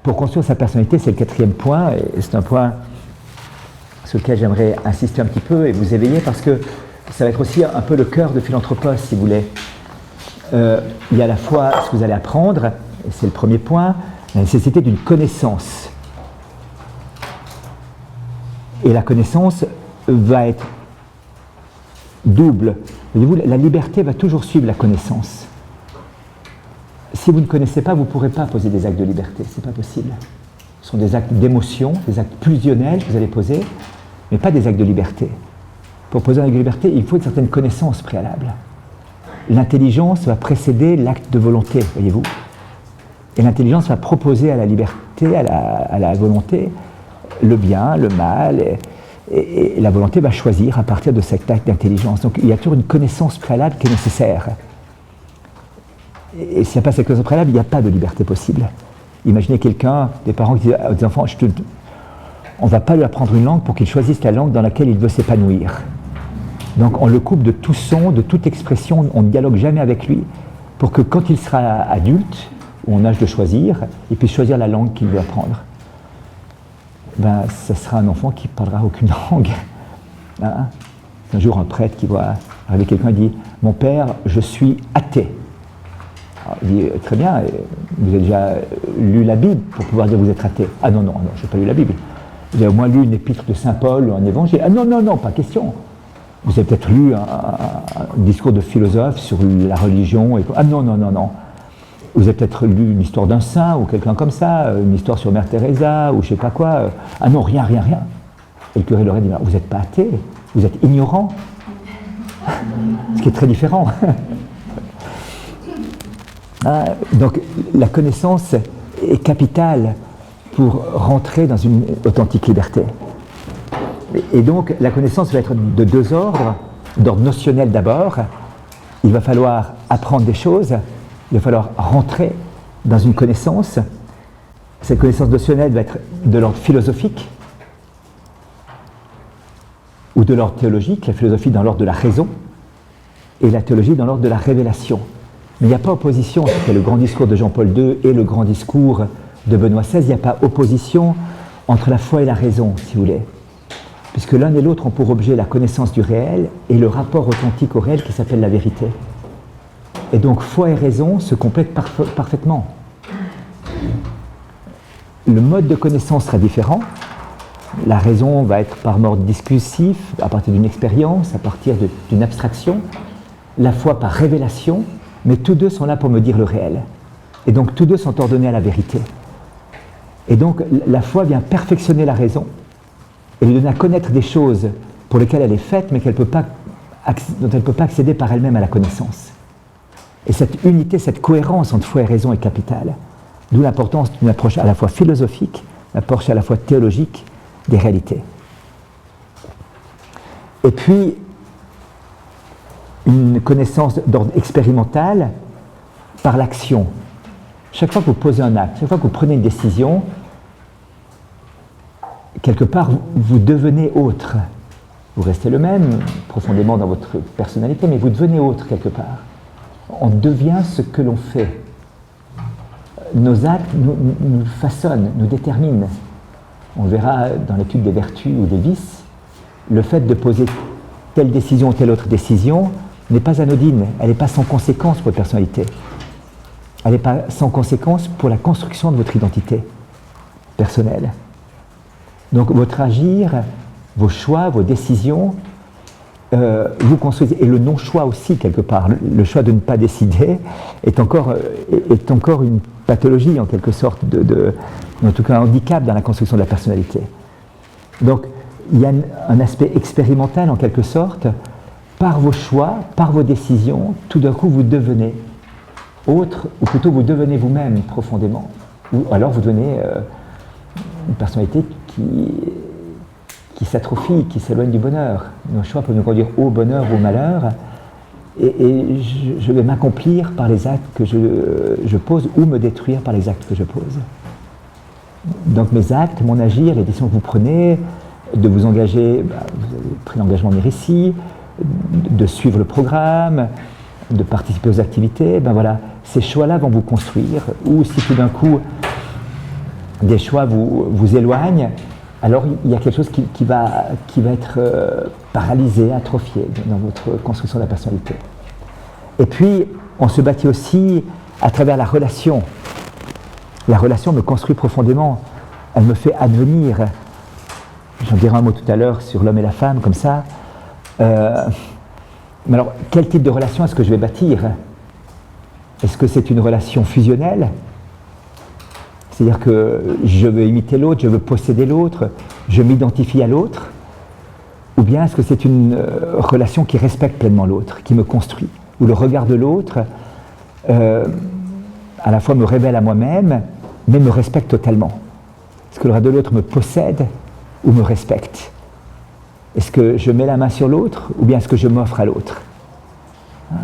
pour construire sa personnalité, c'est le quatrième point, et c'est un point sur lequel j'aimerais insister un petit peu et vous éveiller, parce que ça va être aussi un peu le cœur de Philanthropos, si vous voulez. Il y a à la fois ce que vous allez apprendre, et c'est le premier point, la nécessité d'une connaissance. Et la connaissance va être double. Voyez-vous, la liberté va toujours suivre la connaissance. Si vous ne connaissez pas, vous ne pourrez pas poser des actes de liberté, ce n'est pas possible. Ce sont des actes d'émotion, des actes plusionnels que vous allez poser, mais pas des actes de liberté. Pour poser un acte de liberté, il faut une certaine connaissance préalable. L'intelligence va précéder l'acte de volonté, voyez-vous. Et l'intelligence va proposer à la liberté, à la volonté, le bien, le mal, et la volonté va choisir à partir de cet acte d'intelligence. Donc il y a toujours une connaissance préalable qui est nécessaire. Et s'il n'y a pas cette connaissance préalable, il n'y a pas de liberté possible. Imaginez quelqu'un, des parents qui disent aux enfants, on ne va pas lui apprendre une langue pour qu'il choisisse la langue dans laquelle il veut s'épanouir. Donc on le coupe de tout son, de toute expression, on ne dialogue jamais avec lui, pour que quand il sera adulte, ou en âge de choisir, il puisse choisir la langue qu'il veut apprendre. Ben, ce sera un enfant qui ne parlera aucune langue. Hein? Un jour, un prêtre qui voit arriver quelqu'un et dit « Mon père, je suis athée ». Il dit « Très bien, vous avez déjà lu la Bible pour pouvoir dire que vous êtes athée ». « Ah non, je n'ai pas lu la Bible. Vous avez au moins lu une épître de Saint Paul ou un évangile. »« Ah non, pas question. Vous avez peut-être lu un discours de philosophe sur la religion. » et... « Ah non. Vous avez peut-être lu une histoire d'un saint ou quelqu'un comme ça, une histoire sur Mère Teresa ou je ne sais pas quoi. Ah non, rien. » Et le curé leur a dit « Vous n'êtes pas athée, vous êtes ignorant. » Ce qui est très différent. Donc la connaissance est capitale pour rentrer dans une authentique liberté. Et donc la connaissance va être de deux ordres, d'ordre notionnel d'abord. Il va falloir apprendre des choses, il va falloir rentrer dans une connaissance. Cette connaissance notionnelle va être de l'ordre philosophique ou de l'ordre théologique, la philosophie dans l'ordre de la raison et la théologie dans l'ordre de la révélation. Mais il n'y a pas opposition entre le grand discours de Jean-Paul II et le grand discours de Benoît XVI, il n'y a pas opposition entre la foi et la raison, si vous voulez. Puisque l'un et l'autre ont pour objet la connaissance du réel et le rapport authentique au réel qui s'appelle la vérité. Et donc foi et raison se complètent parfaitement. Le mode de connaissance sera différent. La raison va être par mode discursif, à partir d'une expérience, à partir d'une abstraction. La foi par révélation, mais tous deux sont là pour me dire le réel. Et donc tous deux sont ordonnés à la vérité. Et donc la foi vient perfectionner la raison et lui donner à connaître des choses pour lesquelles elle est faite, mais dont elle ne peut pas accéder par elle-même à la connaissance. Et cette unité, cette cohérence entre foi et raison est capitale. D'où l'importance d'une approche à la fois philosophique, une approche à la fois théologique des réalités. Et puis, une connaissance d'ordre expérimental par l'action. Chaque fois que vous posez un acte, chaque fois que vous prenez une décision, quelque part, vous devenez autre. Vous restez le même, profondément dans votre personnalité, mais vous devenez autre quelque part. On devient ce que l'on fait. Nos actes nous façonnent, nous déterminent. On verra dans l'étude des vertus ou des vices, le fait de poser telle décision ou telle autre décision n'est pas anodine, elle n'est pas sans conséquence pour votre personnalité. Elle n'est pas sans conséquence pour la construction de votre identité personnelle. Donc votre agir, vos choix, vos décisions, vous construisez. Et le non-choix aussi, quelque part. Le choix de ne pas décider est encore une pathologie, en quelque sorte, en tout cas un handicap dans la construction de la personnalité. Donc il y a un aspect expérimental, en quelque sorte. Par vos choix, par vos décisions, tout d'un coup vous devenez autre, ou plutôt vous devenez vous-même profondément. Ou alors vous devenez une personnalité qui s'atrophie, qui s'éloigne du bonheur. Nos choix peuvent nous conduire au bonheur ou au malheur, et je vais m'accomplir par les actes que je pose, ou me détruire par les actes que je pose. Donc mes actes, mon agir, les décisions que vous prenez, de vous engager, vous avez pris l'engagement de venir ici, de suivre le programme, de participer aux activités, voilà, ces choix-là vont vous construire, ou si tout d'un coup des choix vous éloignent, alors il y a quelque chose qui va être paralysé, atrophié dans votre construction de la personnalité. Et puis, on se bâtit aussi à travers la relation. La relation me construit profondément, elle me fait advenir. J'en dirai un mot tout à l'heure sur l'homme et la femme, comme ça. Mais alors, quel type de relation est-ce que je vais bâtir? Est-ce que c'est une relation fusionnelle? C'est-à-dire que je veux imiter l'autre, je veux posséder l'autre, je m'identifie à l'autre? Ou bien est-ce que c'est une relation qui respecte pleinement l'autre, qui me construit? Où le regard de l'autre, à la fois me révèle à moi-même, mais me respecte totalement. Est-ce que le regard de l'autre me possède ou me respecte? Est-ce que je mets la main sur l'autre ou bien est-ce que je m'offre à l'autre?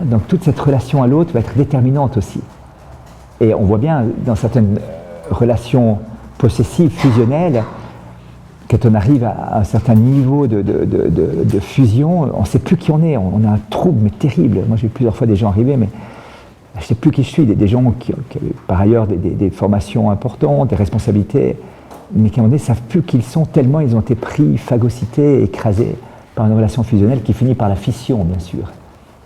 Donc toute cette relation à l'autre va être déterminante aussi. Et on voit bien dans certaines relations possessives, fusionnelles, quand on arrive à un certain niveau de fusion, on ne sait plus qui on est, on a un trouble mais terrible. Moi j'ai vu plusieurs fois des gens arriver, mais je ne sais plus qui je suis, des gens qui ont par ailleurs des formations importantes, des responsabilités, mais qui à un moment donné ne savent plus qui ils sont tellement ils ont été pris, phagocytés, écrasés par une relation fusionnelle qui finit par la fission, bien sûr.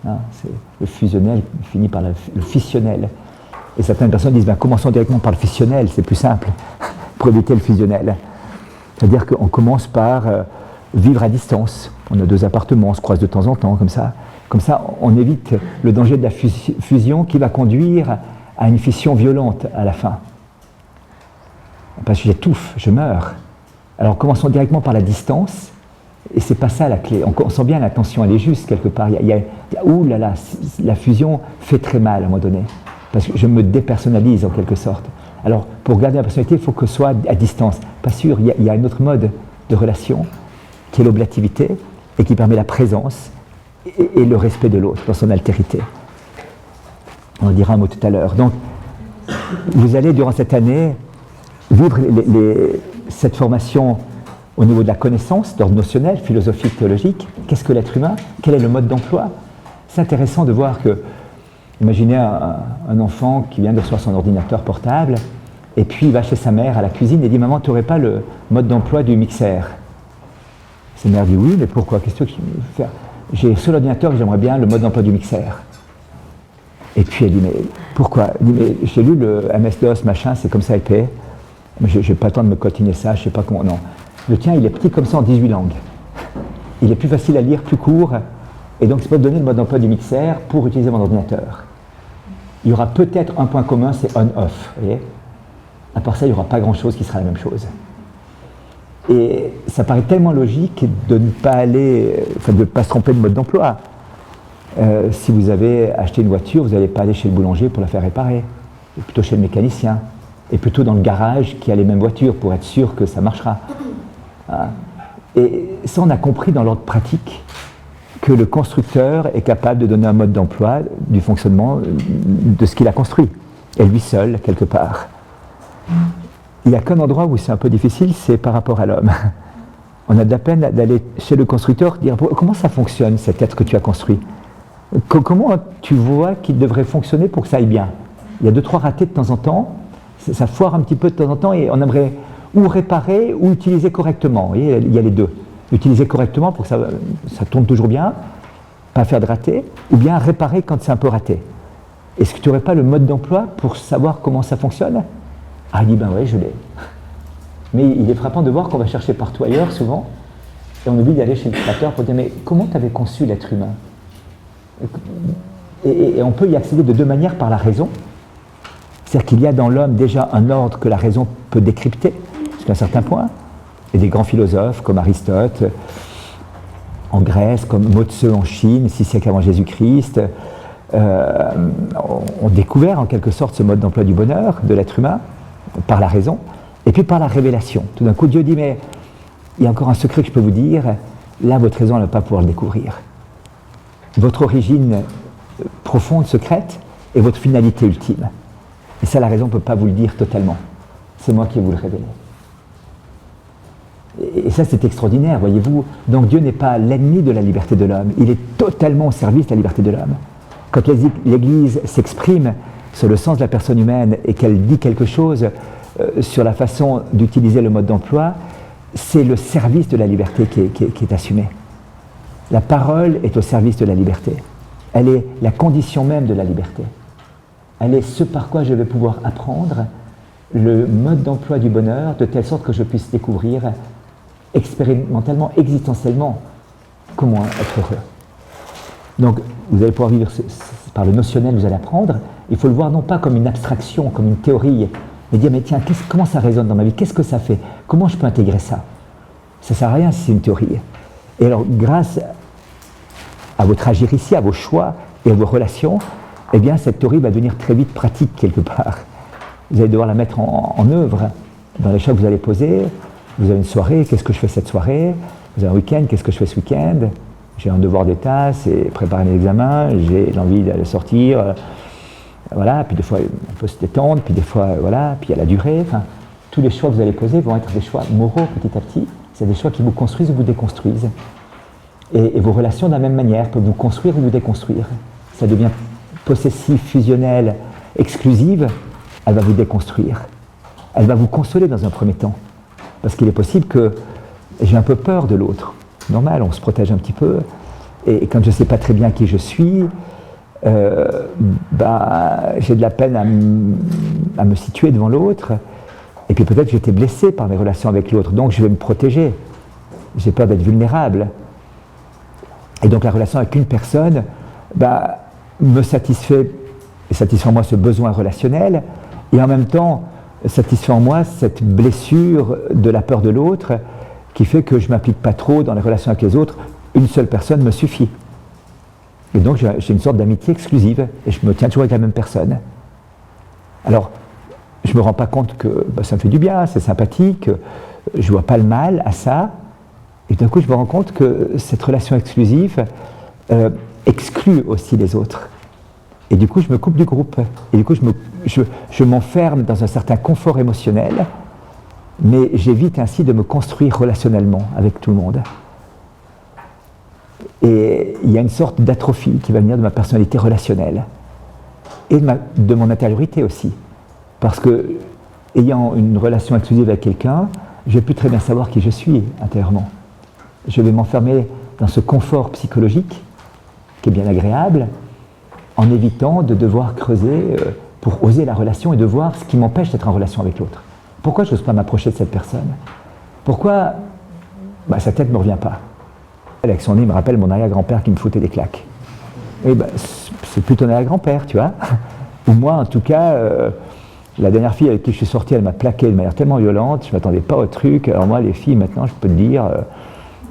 Le fusionnel finit par le fissionnel. Et certaines personnes disent, commençons directement par le fissionnel, c'est plus simple, pour éviter le fusionnel. C'est-à-dire qu'on commence par vivre à distance. On a 2 appartements, on se croise de temps en temps, comme ça. Comme ça, on évite le danger de la fusion qui va conduire à une fission violente à la fin. Parce que j'étouffe, je meurs. Alors commençons directement par la distance, et c'est pas ça la clé. On sent bien la tension, elle est juste quelque part. Ouh là là, la fusion fait très mal à un moment donné, parce que je me dépersonnalise en quelque sorte. Alors pour garder la personnalité, il faut que ce soit à distance. Pas sûr, il y a un autre mode de relation, qui est l'oblativité, et qui permet la présence et le respect de l'autre dans son altérité. On en dira un mot tout à l'heure. Donc, vous allez durant cette année vivre cette formation au niveau de la connaissance, d'ordre notionnel, philosophique, théologique. Qu'est-ce que l'être humain? Quel est le mode d'emploi? C'est intéressant de voir que, imaginez un enfant qui vient de recevoir son ordinateur portable, et puis il va chez sa mère à la cuisine et dit « Maman, tu n'aurais pas le mode d'emploi du mixeur ?» Sa mère dit « Oui, mais pourquoi? Qu'est-ce que tu veux faire? J'ai sur l'ordinateur et j'aimerais bien le mode d'emploi du mixeur. » Et puis elle dit « Mais pourquoi ?» Elle dit « Mais j'ai lu le MS-DOS, machin, c'est comme ça épais. Mais je n'ai pas le temps de me cotiner ça, je ne sais pas comment. Non. Le tien, il est petit comme ça en 18 langues. Il est plus facile à lire, plus court. Et donc, je peux donner le mode d'emploi du mixeur pour utiliser mon ordinateur. Il y aura peut-être un point commun, c'est on-off. À part ça, il n'y aura pas grand-chose qui sera la même chose. Et ça paraît tellement logique de ne pas de ne pas se tromper de mode d'emploi. Si vous avez acheté une voiture, vous n'allez pas aller chez le boulanger pour la faire réparer, plutôt chez le mécanicien, et plutôt dans le garage qui a les mêmes voitures pour être sûr que ça marchera. Et ça, on a compris dans l'ordre pratique que le constructeur est capable de donner un mode d'emploi du fonctionnement de ce qu'il a construit, et lui seul, quelque part. Il n'y a qu'un endroit où c'est un peu difficile, c'est par rapport à l'homme. On a de la peine d'aller chez le constructeur, dire comment ça fonctionne cet être que tu as construit? Comment tu vois qu'il devrait fonctionner pour que ça aille bien? Il y a 2-3 ratés de temps en temps, ça foire un petit peu de temps en temps et on aimerait ou réparer ou utiliser correctement. Vous voyez, il y a les deux. Utiliser correctement pour que ça tourne toujours bien, pas faire de ratés, ou bien réparer quand c'est un peu raté. Est-ce que tu n'aurais pas le mode d'emploi pour savoir comment ça fonctionne? Ah, il dit, ben oui, je l'ai. Mais il est frappant de voir qu'on va chercher partout ailleurs, souvent, et on oublie d'aller chez le créateur pour dire, mais comment tu avais conçu l'être humain? Et on peut y accéder de 2 manières, par la raison. C'est-à-dire qu'il y a dans l'homme déjà un ordre que la raison peut décrypter, jusqu'à un certain point. Et des grands philosophes comme Aristote en Grèce, comme Mo Tse en Chine, 6 siècles avant Jésus-Christ, ont découvert en quelque sorte ce mode d'emploi du bonheur de l'être humain, par la raison, et puis par la révélation. Tout d'un coup, Dieu dit, mais il y a encore un secret que je peux vous dire, là, votre raison ne va pas pouvoir le découvrir. Votre origine profonde, secrète, et votre finalité ultime. Et ça, la raison ne peut pas vous le dire totalement. C'est moi qui vais vous le révéler. Et ça, c'est extraordinaire, voyez-vous. Donc Dieu n'est pas l'ennemi de la liberté de l'homme. Il est totalement au service de la liberté de l'homme. Quand l'Église s'exprime sur le sens de la personne humaine et qu'elle dit quelque chose sur la façon d'utiliser le mode d'emploi, c'est le service de la liberté qui est assumé. La parole est au service de la liberté. Elle est la condition même de la liberté. Elle est ce par quoi je vais pouvoir apprendre le mode d'emploi du bonheur, de telle sorte que je puisse découvrir expérimentalement, existentiellement, comment être heureux. Donc, vous allez pouvoir vivre par le notionnel, vous allez apprendre. Il faut le voir non pas comme une abstraction, comme une théorie, mais dire, mais tiens, comment ça résonne dans ma vie? Qu'est-ce que ça fait? Comment je peux intégrer ça? Ça ne sert à rien si c'est une théorie. Et alors, grâce à votre agir ici, à vos choix et à vos relations, eh bien, cette théorie va devenir très vite pratique quelque part. Vous allez devoir la mettre en œuvre dans les choix que vous allez poser. Vous avez une soirée, qu'est-ce que je fais cette soirée? Vous avez un week-end, qu'est-ce que je fais ce week-end? J'ai un devoir d'état, c'est préparer un examen, j'ai l'envie d'aller sortir, voilà, puis des fois on peut se détendre, puis des fois, voilà, puis il y a la durée. Enfin, tous les choix que vous allez poser vont être des choix moraux petit à petit. C'est des choix qui vous construisent ou vous déconstruisent. Et vos relations, de la même manière, peuvent vous construire ou vous déconstruire. Ça devient possessif, fusionnel, exclusive, elle va vous déconstruire. Elle va vous consoler dans un premier temps. Parce qu'il est possible que j'ai un peu peur de l'autre. Normal, on se protège un petit peu. Et comme je ne sais pas très bien qui je suis, j'ai de la peine à me situer devant l'autre. Et puis peut-être que j'ai été blessé par mes relations avec l'autre. Donc je vais me protéger. J'ai peur d'être vulnérable. Et donc la relation avec une personne me satisfait en moi ce besoin relationnel, et en même temps satisfait en moi cette blessure de la peur de l'autre qui fait que je ne m'applique pas trop dans les relations avec les autres. Une seule personne me suffit. Et donc j'ai une sorte d'amitié exclusive, et je me tiens toujours avec la même personne. Alors, je ne me rends pas compte que ça me fait du bien, c'est sympathique, je ne vois pas le mal à ça. Et d'un coup, je me rends compte que cette relation exclusive exclut aussi les autres. Et du coup, je me coupe du groupe. Et du coup, je m'enferme dans un certain confort émotionnel, mais j'évite ainsi de me construire relationnellement avec tout le monde. Et il y a une sorte d'atrophie qui va venir de ma personnalité relationnelle. Et de mon intériorité aussi. Parce que, ayant une relation exclusive avec quelqu'un, je ne vais plus très bien savoir qui je suis intérieurement. Je vais m'enfermer dans ce confort psychologique, qui est bien agréable, en évitant de devoir creuser pour oser la relation et de voir ce qui m'empêche d'être en relation avec l'autre. Pourquoi je n'ose pas m'approcher de cette personne? Pourquoi sa tête ne me revient pas? Avec son nez, il me rappelle mon arrière-grand-père qui me foutait des claques. Et c'est plutôt ton arrière-grand-père, tu vois. Ou moi, en tout cas, la dernière fille avec qui je suis sorti, elle m'a plaqué de manière tellement violente, je ne m'attendais pas au truc. Alors moi, les filles, maintenant, je peux te dire,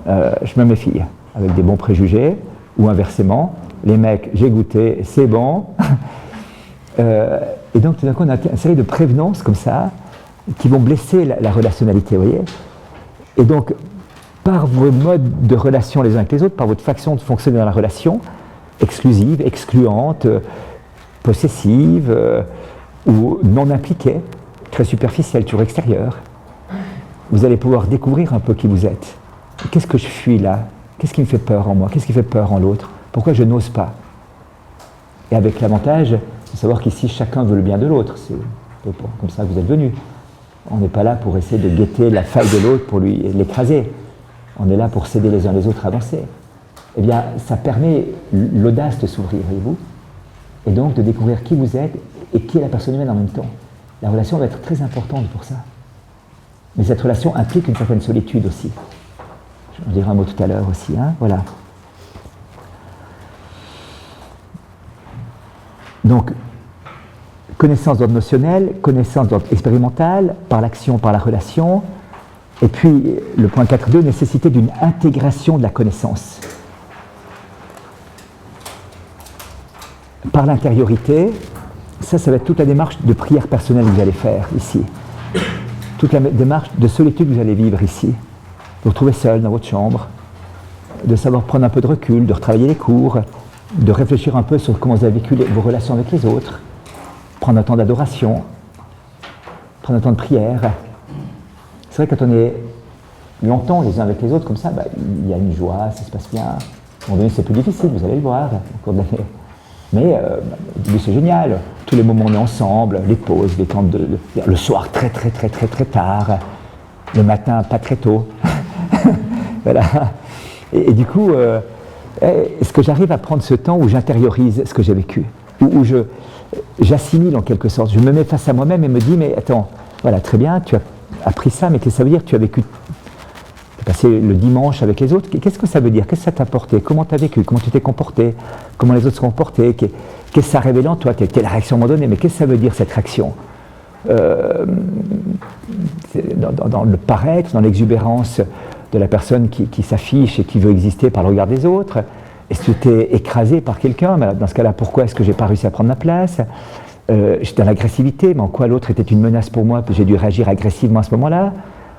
je me méfie, avec des bons préjugés, ou inversement. Les mecs, j'ai goûté, c'est bon. Et donc, tout d'un coup, on a une série de prévenances comme ça, qui vont blesser la relationnalité, vous voyez. Et donc, par vos modes de relation les uns avec les autres, par votre façon de fonctionner dans la relation, exclusive, excluante, possessive, ou non impliquée, très superficielle, toujours extérieure, vous allez pouvoir découvrir un peu qui vous êtes. Qu'est-ce que je fuis là? Qu'est-ce qui me fait peur en moi? Qu'est-ce qui fait peur en l'autre? Pourquoi je n'ose pas? Et avec l'avantage de savoir qu'ici, chacun veut le bien de l'autre. C'est comme ça que vous êtes venus. On n'est pas là pour essayer de guetter la faille de l'autre pour l'écraser. On est là pour s'aider les uns les autres à avancer. Eh bien, ça permet l'audace de s'ouvrir, voyez-vous, et donc de découvrir qui vous êtes et qui est la personne humaine en même temps. La relation va être très importante pour ça. Mais cette relation implique une certaine solitude aussi. Je dirai un mot tout à l'heure aussi, hein, voilà. Donc, connaissance d'ordre notionnel, connaissance d'ordre expérimental, par l'action, par la relation, et puis le point 4.2, nécessité d'une intégration de la connaissance. Par l'intériorité, ça va être toute la démarche de prière personnelle que vous allez faire ici. Toute la démarche de solitude que vous allez vivre ici. Vous retrouvez seul dans votre chambre, de savoir prendre un peu de recul, de retravailler les cours, de réfléchir un peu sur comment vous avez vécu vos relations avec les autres, prendre un temps d'adoration, prendre un temps de prière. C'est vrai que quand on est longtemps les uns avec les autres comme ça, il y a une joie, ça se passe bien. À un moment donné, c'est plus difficile, vous allez le voir au cours de l'année. Mais au début, c'est génial. Tous les moments, on est ensemble, les pauses, les temps le soir très tard, le matin pas très tôt. Voilà. Et du coup, est-ce que j'arrive à prendre ce temps où j'intériorise ce que j'ai vécu, où j'assimile en quelque sorte, je me mets face à moi-même et me dis, mais attends, voilà, très bien, tu as appris ça, mais qu'est-ce que ça veut dire? Tu as vécu, tu as passé le dimanche avec les autres, qu'est-ce que ça veut dire? Qu'est-ce que ça t'a apporté? Comment tu as vécu? Comment tu t'es comporté? Comment les autres se sont comportés? Qu'est-ce que ça a révélé en toi? Quelle était la réaction à un moment donné? Mais qu'est-ce que ça veut dire cette réaction? Dans le paraître, dans l'exubérance de la personne qui s'affiche et qui veut exister par le regard des autres. Est-ce que tu es écrasé par quelqu'un? Dans ce cas-là, pourquoi est-ce que je n'ai pas réussi à prendre ma place? J'étais dans l'agressivité, mais en quoi l'autre était une menace pour moi, puis j'ai dû réagir agressivement à ce moment-là?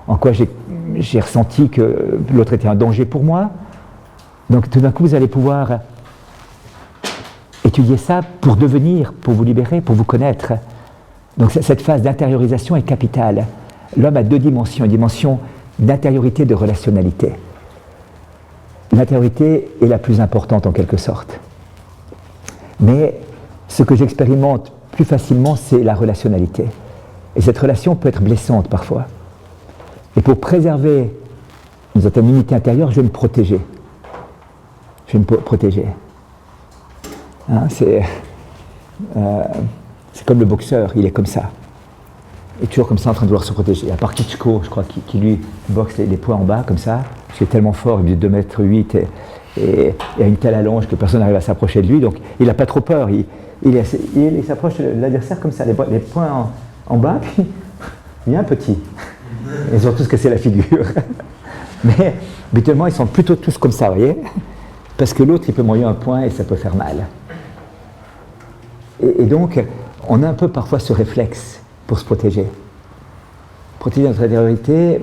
En quoi j'ai ressenti que l'autre était un danger pour moi? Donc tout d'un coup, vous allez pouvoir étudier ça pour devenir, pour vous libérer, pour vous connaître. Donc cette phase d'intériorisation est capitale. L'homme a deux dimensions, une dimension d'intériorité et de relationnalité. L'intériorité est la plus importante en quelque sorte. Mais ce que j'expérimente plus facilement, c'est la relationnalité. Et cette relation peut être blessante parfois. Et pour préserver une certaine unité intérieure, je vais me protéger. Je vais me protéger. Hein, c'est comme le boxeur, il est comme ça. Il est toujours comme ça en train de vouloir se protéger. À part Klitschko, je crois, qui lui boxe les poings en bas comme ça, parce qu'il est tellement fort, il est 2,8 m et a une telle allonge que personne n'arrive à s'approcher de lui, donc il n'a pas trop peur. Il s'approche de l'adversaire comme ça, les poings en bas, puis il est un petit. Ils ont tous cassé la figure. Mais habituellement, ils sont plutôt tous comme ça, vous voyez, parce que l'autre, il peut m'envoyer un point et ça peut faire mal. Et donc, on a un peu parfois ce réflexe pour se protéger. Protéger notre intériorité,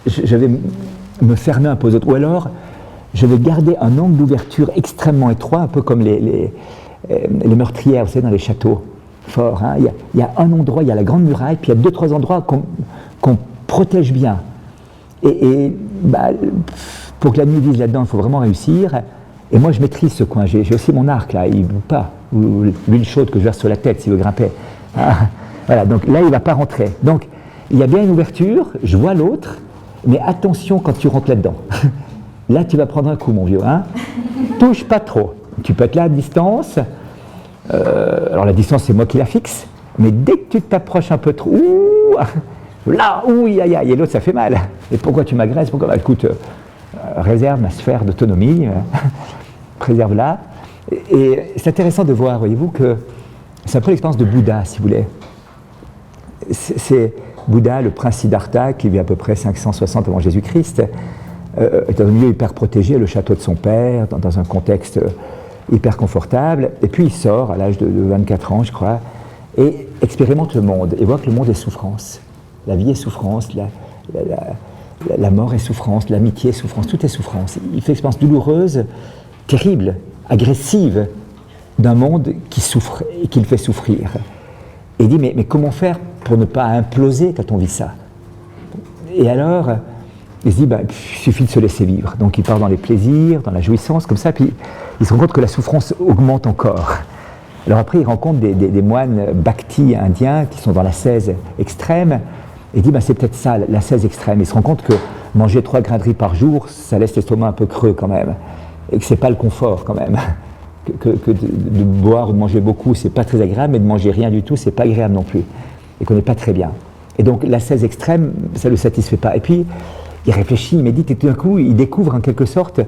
je vais me fermer un peu aux autres. Ou alors, je vais garder un angle d'ouverture extrêmement étroit, un peu comme les meurtrières, vous savez, dans les châteaux forts. Hein. Il y a un endroit, il y a la grande muraille, puis il y a 2-3 endroits qu'on protège bien. Et pour que la nuit vise là-dedans, il faut vraiment réussir. Et moi, je maîtrise ce coin. J'ai aussi mon arc, là, il ne boue pas. Ou l'huile chaude que je verse sur la tête s'il veut grimper. Ah, voilà, donc là, il ne va pas rentrer. Donc, il y a bien une ouverture, je vois l'autre, mais attention quand tu rentres là-dedans. Là, tu vas prendre un coup, mon vieux. Hein. Touche pas trop. Tu peux être là à distance. Alors, la distance, c'est moi qui la fixe. Mais dès que tu t'approches un peu trop, là, aïe, aïe, et l'autre, ça fait mal. Et pourquoi tu m'agresses? Pourquoi? Écoute, réserve ma sphère d'autonomie, préserve-la. Et c'est intéressant de voir, voyez-vous, que c'est un peu l'expérience de Bouddha, si vous voulez. C'est Bouddha, le prince Siddhartha, qui vit à peu près 560 avant Jésus-Christ, est dans un milieu hyper protégé, le château de son père, dans un contexte hyper confortable. Et puis il sort à l'âge de 24 ans, je crois, et expérimente le monde, et voit que le monde est souffrance. La vie est souffrance, la mort est souffrance, l'amitié est souffrance, tout est souffrance. Il fait l'expérience douloureuse, terrible, agressive, d'un monde qui souffre et qui le fait souffrir. Et il dit, mais comment faire pour ne pas imploser quand on vit ça? Et alors, il se dit, il suffit de se laisser vivre. Donc il part dans les plaisirs, dans la jouissance, comme ça, puis il se rend compte que la souffrance augmente encore. Alors après, il rencontre des moines bhakti indiens qui sont dans l'ascèse extrême, et il dit, c'est peut-être ça, l'ascèse extrême. Il se rend compte que manger 3 grains de riz par jour, ça laisse l'estomac un peu creux quand même, et que c'est pas le confort quand même. Que de boire ou de manger beaucoup, c'est pas très agréable, mais de manger rien du tout, c'est pas agréable non plus, et qu'on n'est pas très bien. Et donc l'ascèse extrême, ça ne le satisfait pas. Et puis, il réfléchit, il médite, et tout d'un coup, il découvre en quelque sorte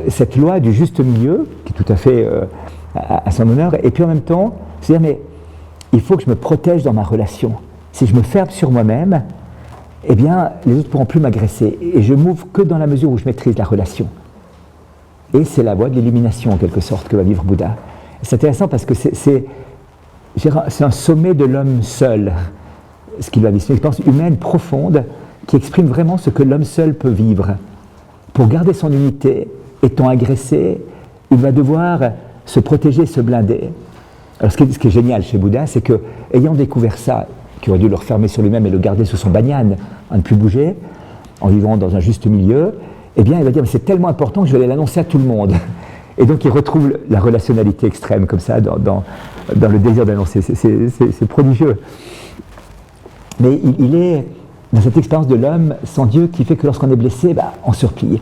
cette loi du juste milieu, qui est tout à fait à son honneur, et puis en même temps, c'est-à-dire, mais il faut que je me protège dans ma relation. Si je me ferme sur moi-même, eh bien, les autres ne pourront plus m'agresser, et je m'ouvre que dans la mesure où je maîtrise la relation. Et c'est la voie de l'illumination, en quelque sorte, que va vivre Bouddha. C'est intéressant parce que c'est un sommet de l'homme seul, ce qu'il va vivre. C'est une expérience humaine profonde qui exprime vraiment ce que l'homme seul peut vivre. Pour garder son unité, étant agressé, il va devoir se protéger, se blinder. Alors ce qui est génial chez Bouddha, c'est que, ayant découvert ça, qu'il aurait dû le refermer sur lui-même et le garder sous son banyan, à ne plus bouger, en vivant dans un juste milieu, eh bien, il va dire, mais c'est tellement important que je vais aller l'annoncer à tout le monde. Et donc il retrouve la relationnalité extrême comme ça dans le désir d'annoncer. C'est prodigieux. Mais il est dans cette expérience de l'homme sans Dieu qui fait que lorsqu'on est blessé, on se replie.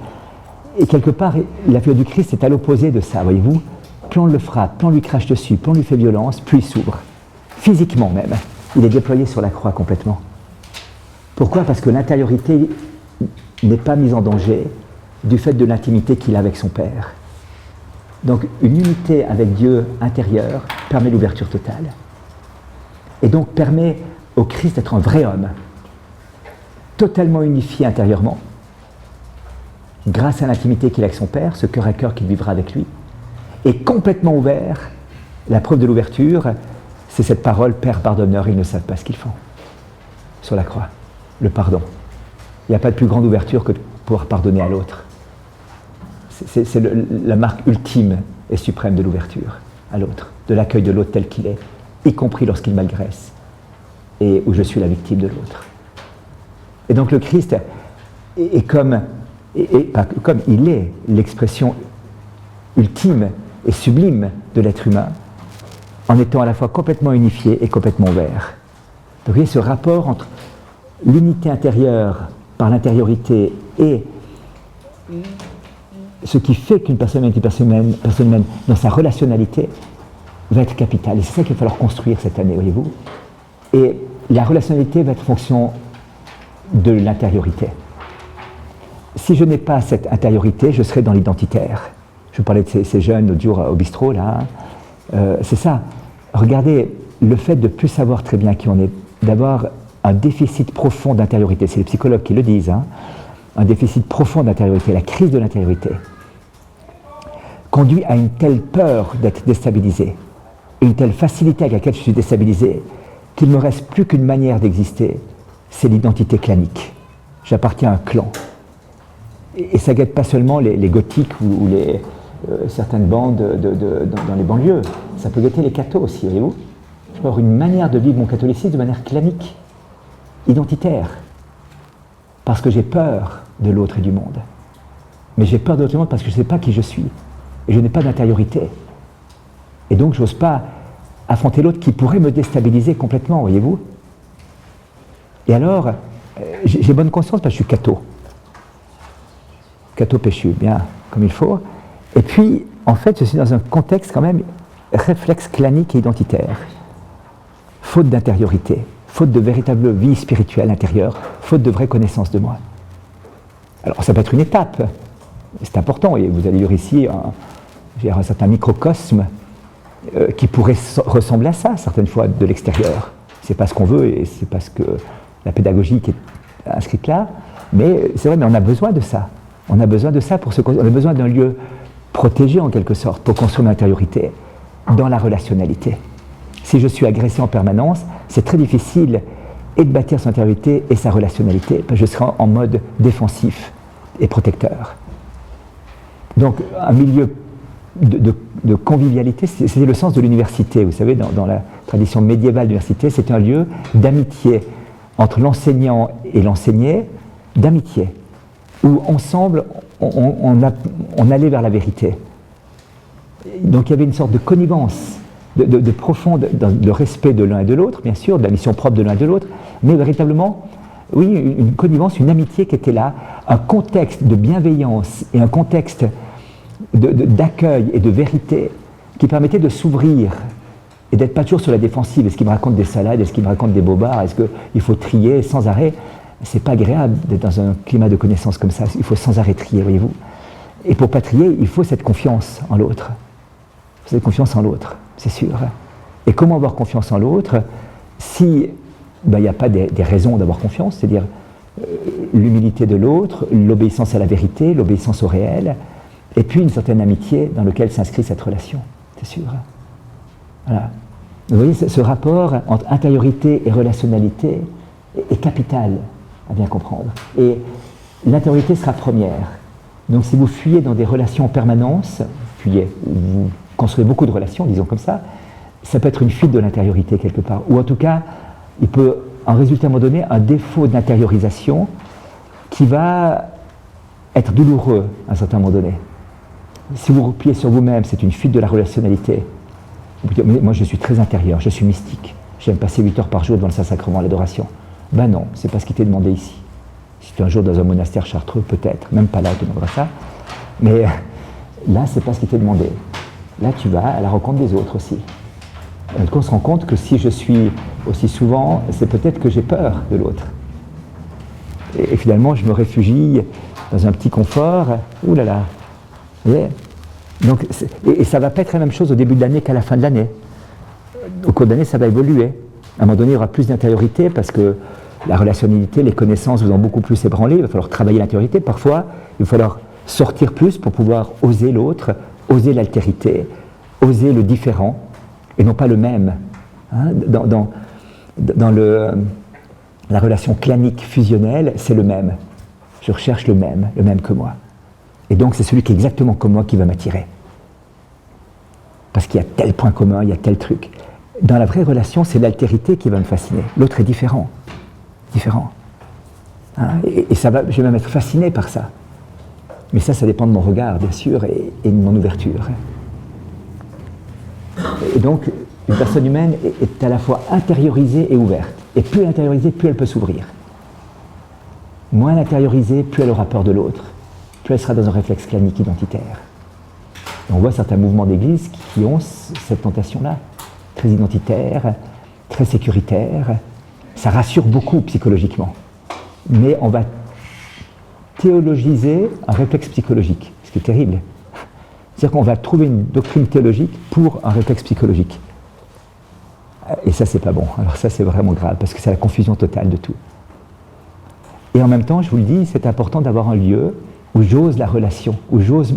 Et quelque part, la figure du Christ est à l'opposé de ça, voyez-vous. Plus on le frappe, plus on lui crache dessus, plus on lui fait violence, plus il s'ouvre. Physiquement même. Il est déployé sur la croix complètement. Pourquoi ? Parce que l'intériorité n'est pas mise en danger du fait de l'intimité qu'il a avec son Père. Donc une unité avec Dieu intérieur permet l'ouverture totale. Et donc permet au Christ d'être un vrai homme, totalement unifié intérieurement, grâce à l'intimité qu'il a avec son Père, ce cœur à cœur qu'il vivra avec lui, et complètement ouvert. La preuve de l'ouverture, c'est cette parole « Père, pardonneur, ils ne savent pas ce qu'ils font » sur la croix, le pardon. Il n'y a pas de plus grande ouverture que de pouvoir pardonner à l'autre. C'est la marque ultime et suprême de l'ouverture à l'autre, de l'accueil de l'autre tel qu'il est, y compris lorsqu'il m'agresse, et où je suis la victime de l'autre. Et donc le Christ est comme il est l'expression ultime et sublime de l'être humain, en étant à la fois complètement unifié et complètement ouvert. Donc vous voyez ce rapport entre l'unité intérieure par l'intériorité et ce qui fait qu'une personne humaine dans sa relationnalité va être capitale. Et c'est ça qu'il va falloir construire cette année, voyez-vous. Et la relationnalité va être fonction de l'intériorité. Si je n'ai pas cette intériorité, je serai dans l'identitaire. Je parlais de ces jeunes l'autre jour au bistrot, là. C'est ça. Regardez, le fait de ne plus savoir très bien qui on est, d'avoir un déficit profond d'intériorité, c'est les psychologues qui le disent, un déficit profond d'intériorité, la crise de l'intériorité, conduit à une telle peur d'être déstabilisé, une telle facilité avec laquelle je suis déstabilisé, qu'il ne me reste plus qu'une manière d'exister, c'est l'identité clanique. J'appartiens à un clan. Et ça guette pas seulement les gothiques ou certaines bandes dans les banlieues, ça peut guetter les cathos aussi, voyez-vous. Je peux avoir une manière de vivre mon catholicisme de manière clanique, identitaire, parce que j'ai peur de l'autre et du monde. Mais j'ai peur de l'autre et du monde parce que je ne sais pas qui je suis, et je n'ai pas d'intériorité. Et donc je n'ose pas affronter l'autre qui pourrait me déstabiliser complètement, voyez-vous. Et alors, j'ai bonne conscience parce que je suis catho. Catho péchu, bien comme il faut. Et puis, en fait, je suis dans un contexte quand même réflexe clanique et identitaire. Faute d'intériorité, faute de véritable vie spirituelle intérieure, faute de vraie connaissance de moi. Alors, ça peut être une étape, c'est important, et vous allez lire ici un certain microcosme qui pourrait ressembler à ça, certaines fois, de l'extérieur. C'est pas ce qu'on veut, et c'est pas ce que la pédagogie qui est inscrite là, mais c'est vrai, mais on a besoin de ça. On a besoin de ça on a besoin d'un lieu protégé en quelque sorte pour construire l'intériorité dans la relationnalité. Si je suis agressé en permanence, c'est très difficile et de bâtir son intériorité et sa relationnalité, parce que je serai en mode défensif et protecteur. Donc un milieu de convivialité, c'est le sens de l'université. Vous savez, dans la tradition médiévale de l'université, c'est un lieu d'amitié entre l'enseignant et l'enseigné, d'amitié, où ensemble on allait vers la vérité. Donc il y avait une sorte de connivence, de profond de respect de l'un et de l'autre, bien sûr, de la mission propre de l'un et de l'autre, mais véritablement, oui, une connivence, une amitié qui était là, un contexte de bienveillance et un contexte d'accueil et de vérité qui permettait de s'ouvrir et d'être pas toujours sur la défensive. Est-ce qu'il me raconte des salades, est-ce qu'il me raconte des bobards, est-ce qu'il faut trier sans arrêt? C'est pas agréable d'être dans un climat de connaissance comme ça, il faut sans arrêt trier, voyez-vous. Et pour pas trier, il faut cette confiance en l'autre. Cette confiance en l'autre, c'est sûr. Et comment avoir confiance en l'autre si il n'y a pas des raisons d'avoir confiance, c'est-à-dire l'humilité de l'autre, l'obéissance à la vérité, l'obéissance au réel, et puis une certaine amitié dans laquelle s'inscrit cette relation, c'est sûr. Voilà. Vous voyez, ce rapport entre intériorité et relationnalité est capital à bien comprendre. Et l'intériorité sera première. Donc si vous fuyez dans des relations en permanence, vous construisez beaucoup de relations, disons comme ça peut être une fuite de l'intériorité quelque part. Ou en tout cas, il peut en résulter à un moment donné un défaut d'intériorisation qui va être douloureux à un certain moment donné. Si vous repliez sur vous-même, c'est une fuite de la relationnalité. Vous dites, mais moi je suis très intérieur, je suis mystique. J'aime passer 8 heures par jour devant le Saint-Sacrement, l'adoration. Ben non, c'est pas ce qui t'est demandé ici. Si tu es un jour dans un monastère chartreux, peut-être, même pas là, tu demanderas ça. Mais là, c'est pas ce qui t'est demandé. Là, tu vas à la rencontre des autres aussi. Et donc on se rend compte que si je suis aussi souvent, c'est peut-être que j'ai peur de l'autre. Et finalement, je me réfugie dans un petit confort. Ouh là là. Vous voyez ? Donc, et ça ne va pas être la même chose au début de l'année qu'à la fin de l'année. Au cours de l'année, ça va évoluer. À un moment donné, il y aura plus d'intériorité parce que la relationnalité, les connaissances vous ont beaucoup plus ébranlé. Il va falloir travailler l'intériorité. Parfois, il va falloir sortir plus pour pouvoir oser l'autre, oser l'altérité, oser le différent, et non pas le même. Hein, dans la relation clanique fusionnelle, c'est le même. Je recherche le même que moi. Et donc c'est celui qui est exactement comme moi qui va m'attirer. Parce qu'il y a tel point commun, il y a tel truc. Dans la vraie relation, c'est l'altérité qui va me fasciner. L'autre est différent. Hein, et ça va, je vais même être fasciné par ça. Mais ça dépend de mon regard, bien sûr, et de mon ouverture. Et donc, une personne humaine est à la fois intériorisée et ouverte. Et plus elle est intériorisée, plus elle peut s'ouvrir. Moins elle est intériorisée, plus elle aura peur de l'autre. Plus elle sera dans un réflexe clanique identitaire. Et on voit certains mouvements d'église qui ont cette tentation-là. Très identitaire, très sécuritaire. Ça rassure beaucoup psychologiquement. Mais on va théologiser un réflexe psychologique, ce qui est terrible. C'est-à-dire qu'on va trouver une doctrine théologique pour un réflexe psychologique. Et ça, c'est pas bon. Alors ça, c'est vraiment grave, parce que c'est la confusion totale de tout. Et en même temps, je vous le dis, c'est important d'avoir un lieu où j'ose la relation, où j'ose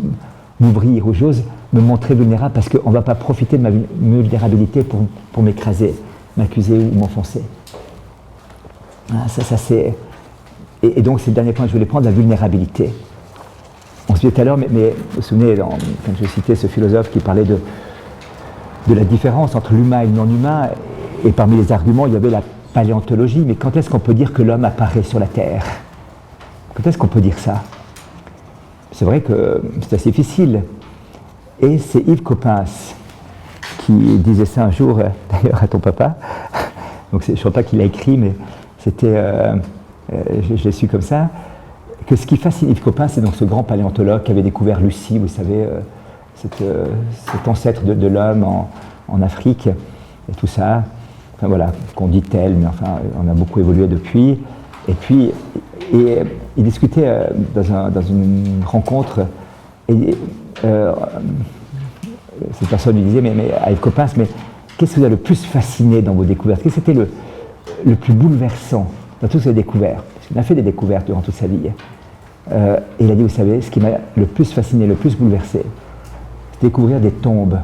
m'ouvrir, où j'ose me montrer vulnérable, parce qu'on ne va pas profiter de ma vulnérabilité pour m'écraser, m'accuser ou m'enfoncer. Ça c'est... Et donc, c'est le dernier point que je voulais prendre, la vulnérabilité. On se dit tout à l'heure, mais vous vous souvenez, quand je citais ce philosophe qui parlait de la différence entre l'humain et le non-humain, et parmi les arguments, il y avait la paléontologie, mais quand est-ce qu'on peut dire que l'homme apparaît sur la Terre ? Quand est-ce qu'on peut dire ça ? C'est vrai que c'est assez difficile. Et c'est Yves Coppens qui disait ça un jour, d'ailleurs, à ton papa. Donc, je ne crois pas qu'il l'a écrit, mais c'était... je l'ai su comme ça, que ce qui fascine Yves Coppens, c'est donc ce grand paléontologue qui avait découvert Lucie, vous savez, cet ancêtre de l'homme en Afrique, et tout ça, enfin voilà, qu'on dit tel, mais enfin, on a beaucoup évolué depuis. Et puis, il discutait dans une rencontre, et cette personne lui disait, mais à Yves Coppens, mais qu'est-ce qui vous a le plus fasciné dans vos découvertes ? Qu'est-ce qui était le plus bouleversant dans tout ce qu'il a découvert, parce qu'il a fait des découvertes durant toute sa vie. Et il a dit, vous savez, ce qui m'a le plus fasciné, le plus bouleversé, c'est découvrir des tombes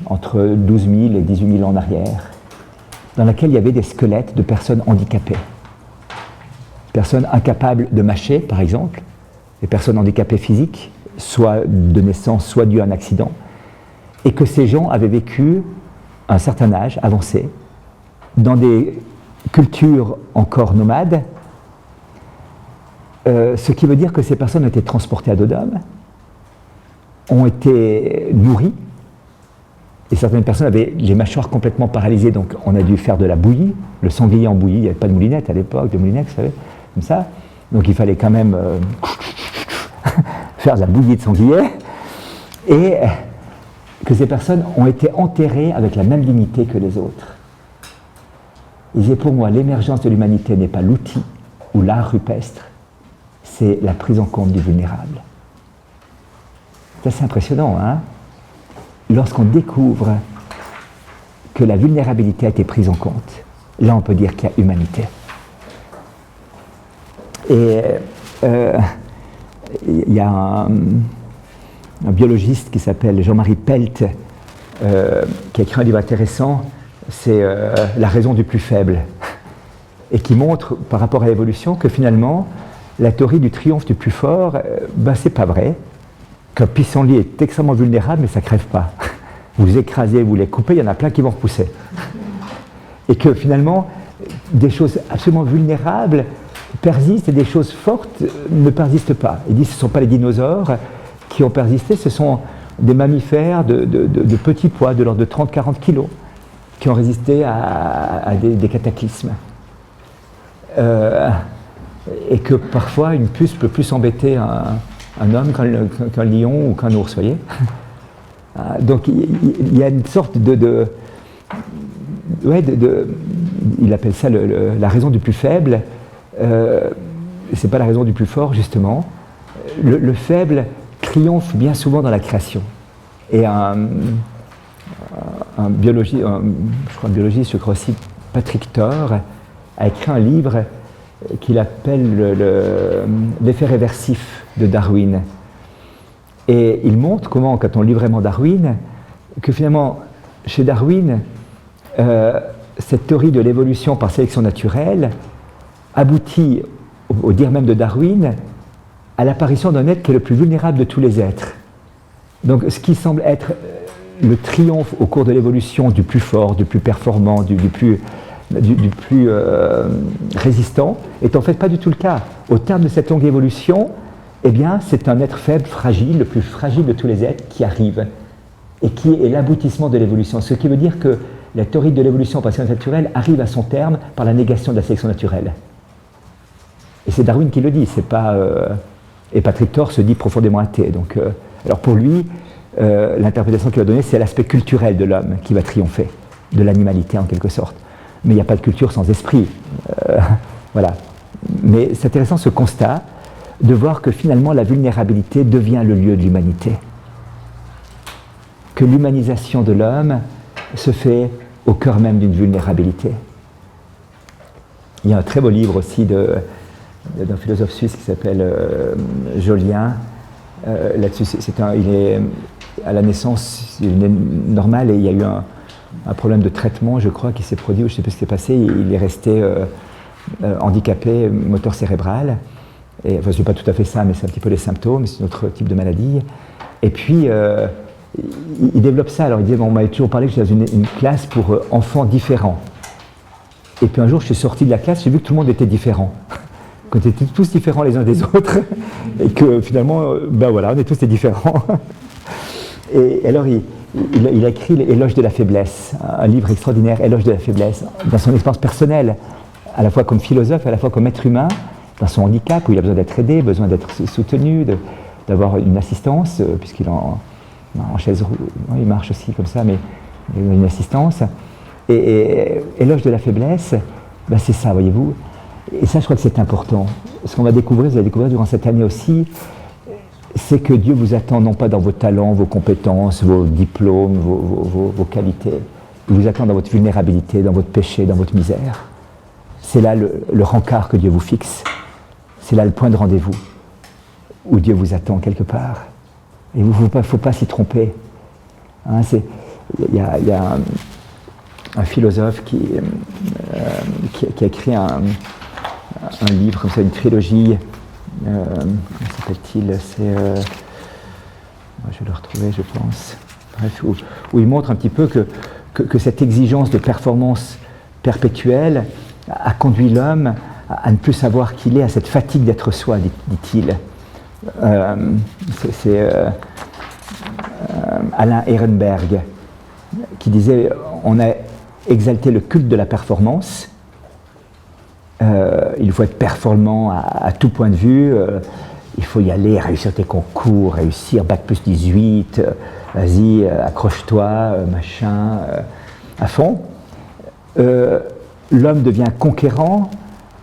entre 12 000 et 18 000 ans en arrière, dans lesquelles il y avait des squelettes de personnes handicapées. Personnes incapables de mâcher, par exemple, des personnes handicapées physiques, soit de naissance, soit dû à un accident, et que ces gens avaient vécu à un certain âge avancé, dans des cultures encore nomades, ce qui veut dire que ces personnes ont été transportées à dos d'homme, ont été nourries, et certaines personnes avaient les mâchoires complètement paralysées, donc on a dû faire de la bouillie, le sanglier en bouillie, il n'y avait pas de moulinette à l'époque, de moulinette, vous savez, comme ça, donc il fallait quand même faire de la bouillie de sanglier, et que ces personnes ont été enterrées avec la même dignité que les autres. Il disait, pour moi, l'émergence de l'humanité n'est pas l'outil ou l'art rupestre, c'est la prise en compte du vulnérable. C'est assez impressionnant, hein ? Lorsqu'on découvre que la vulnérabilité a été prise en compte, là on peut dire qu'il y a humanité. Et il y a un biologiste qui s'appelle Jean-Marie Pelt, qui a écrit un livre intéressant, c'est La raison du plus faible, et qui montre par rapport à l'évolution que finalement la théorie du triomphe du plus fort, c'est pas vrai, qu'un pissenlit est extrêmement vulnérable mais ça crève pas. Vous écrasez, vous les coupez, il y en a plein qui vont repousser. Et que finalement des choses absolument vulnérables persistent et des choses fortes ne persistent pas. Il dit que ce ne sont pas les dinosaures qui ont persisté, ce sont des mammifères de petits poids, de l'ordre de 30-40 kilos, qui ont résisté à des cataclysmes. Et que parfois une puce peut plus embêter un homme qu'un lion ou qu'un ours, voyez. Donc il y a une sorte il appelle ça la raison du plus faible. C'est pas la raison du plus fort, justement. Le faible triomphe bien souvent dans la création. Et un biologiste, je crois aussi, Patrick Thor, a écrit un livre qu'il appelle l'effet réversif de Darwin. Et il montre comment, quand on lit vraiment Darwin, que finalement, chez Darwin, cette théorie de l'évolution par sélection naturelle aboutit, au dire même de Darwin, à l'apparition d'un être qui est le plus vulnérable de tous les êtres. Donc ce qui semble être le triomphe au cours de l'évolution du plus fort, du plus performant, du plus résistant, est en fait pas du tout le cas. Au terme de cette longue évolution, eh bien, c'est un être faible, fragile, le plus fragile de tous les êtres qui arrive et qui est l'aboutissement de l'évolution. Ce qui veut dire que la théorie de l'évolution par sélection naturelle arrive à son terme par la négation de la sélection naturelle. Et c'est Darwin qui le dit, c'est pas... et Patrick Thor se dit profondément athée. Donc, alors pour lui, l'interprétation qu'il va donner, c'est l'aspect culturel de l'homme qui va triompher, de l'animalité en quelque sorte. Mais il n'y a pas de culture sans esprit. Voilà. Mais c'est intéressant ce constat de voir que finalement la vulnérabilité devient le lieu de l'humanité. Que l'humanisation de l'homme se fait au cœur même d'une vulnérabilité. Il y a un très beau livre aussi d'un philosophe suisse qui s'appelle Jolien. Là-dessus, il est à la naissance, il est normal et il y a eu un problème de traitement, je crois, qui s'est produit, ou je ne sais plus ce qui s'est passé. Il est resté handicapé, moteur cérébral. Et, enfin, ce n'est pas tout à fait ça, mais c'est un petit peu les symptômes, c'est un autre type de maladie. Et puis, il développe ça. Alors, il dit, bon, on m'avait toujours parlé que j'étais dans une classe pour enfants différents. Et puis un jour, je suis sorti de la classe, j'ai vu que tout le monde était différent. Qu'on était tous différents les uns des autres. Et que finalement, ben voilà, on est tous différents. Et alors, il a écrit L'éloge de la faiblesse, un livre extraordinaire, Éloge de la faiblesse, dans son expérience personnelle, à la fois comme philosophe, à la fois comme être humain, dans son handicap, où il a besoin d'être aidé, besoin d'être soutenu, d'avoir une assistance, puisqu'il est en chaise roulante, il marche aussi comme ça, mais il a une assistance. Et Éloge de la faiblesse, ben c'est ça, voyez-vous. Et ça, je crois que c'est important. Ce qu'on va découvrir, vous allez découvrir durant cette année aussi, c'est que Dieu vous attend non pas dans vos talents, vos compétences, vos diplômes, vos qualités. Il vous attend dans votre vulnérabilité, dans votre péché, dans votre misère. C'est là le rencard que Dieu vous fixe. C'est là le point de rendez-vous où Dieu vous attend quelque part. Et il ne faut pas s'y tromper. Hein, y a un philosophe qui a écrit un livre comme ça, une trilogie. Comment s'appelle-t-il? Je vais le retrouver, je pense. Bref, où il montre un petit peu que cette exigence de performance perpétuelle a conduit l'homme à ne plus savoir qui il est, à cette fatigue d'être soi, dit-il. C'est Alain Ehrenberg qui disait on a exalté le culte de la performance. Il faut être performant à tout point de vue. Il faut y aller, réussir tes concours, réussir bac plus 18, vas-y, accroche-toi, machin, à fond. L'homme devient conquérant,